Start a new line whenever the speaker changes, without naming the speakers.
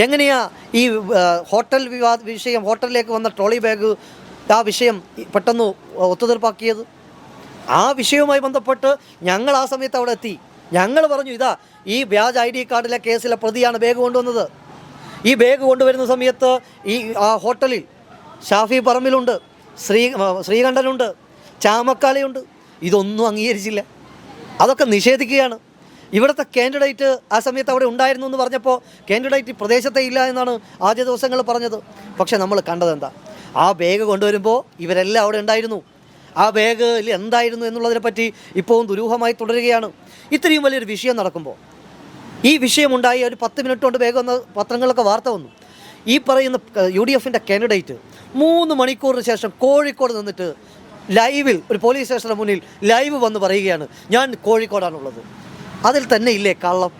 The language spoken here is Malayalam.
എങ്ങനെയാ ഈ ഹോട്ടൽ വിഷയം, ഹോട്ടലിലേക്ക് വന്ന ട്രോളി ബാഗ് ആ വിഷയം പെട്ടെന്ന് ഒത്തുതീർപ്പാക്കിയത്? ആ വിഷയവുമായി ബന്ധപ്പെട്ട് ഞങ്ങൾ ആ സമയത്ത് അവിടെ എത്തി. ഞങ്ങൾ പറഞ്ഞു, ഇതാ ഈ വ്യാജ ID കാർഡിലെ കേസിലെ പ്രതിയാണ് ബാഗ് കൊണ്ടുവന്നത്. ഈ ബാഗ് കൊണ്ടുവരുന്ന സമയത്ത് ഈ ആ ഹോട്ടലിൽ ഷാഫി പറമ്പിലുണ്ട്, ശ്രീകണ്ഠനുണ്ട്, ചാമക്കാലയുണ്ട്. ഇതൊന്നും അംഗീകരിച്ചില്ല, അതൊക്കെ നിഷേധിക്കുകയാണ്. ഇവിടുത്തെ കാൻഡിഡേറ്റ് ആ സമയത്ത് അവിടെ ഉണ്ടായിരുന്നു എന്ന് പറഞ്ഞപ്പോൾ കാൻഡിഡേറ്റ് പ്രദേശത്തെ ഇല്ല എന്നാണ് ആദ്യ ദിവസങ്ങൾ പറഞ്ഞത്. പക്ഷെ നമ്മൾ കണ്ടത് എന്താ? ആ ബാഗ് കൊണ്ടുവരുമ്പോൾ ഇവരെല്ലാം അവിടെ ഉണ്ടായിരുന്നു. ആ ബാഗിൽ എന്തായിരുന്നു എന്നുള്ളതിനെപ്പറ്റി ഇപ്പോഴും ദുരൂഹമായി തുടരുകയാണ്. ഇത്രയും വലിയൊരു വിഷയം നടക്കുമ്പോൾ, ഈ വിഷയമുണ്ടായി ഒരു 10 മിനിറ്റ് കൊണ്ട് ബാഗ് വന്ന പത്രങ്ങളൊക്കെ വാർത്ത വന്നു. ഈ പറയുന്ന UDFൻ്റെ കാൻഡിഡേറ്റ് 3 മണിക്കൂറിന് ശേഷം കോഴിക്കോട് നിന്നിട്ട് ലൈവിൽ ഒരു പോലീസ് സ്റ്റേഷന് മുന്നിൽ ലൈവ് വന്ന് പറയുകയാണ്, ഞാൻ കോഴിക്കോടാണുള്ളത്. അതിൽ തന്നെ ഇല്ലേ കള്ളം?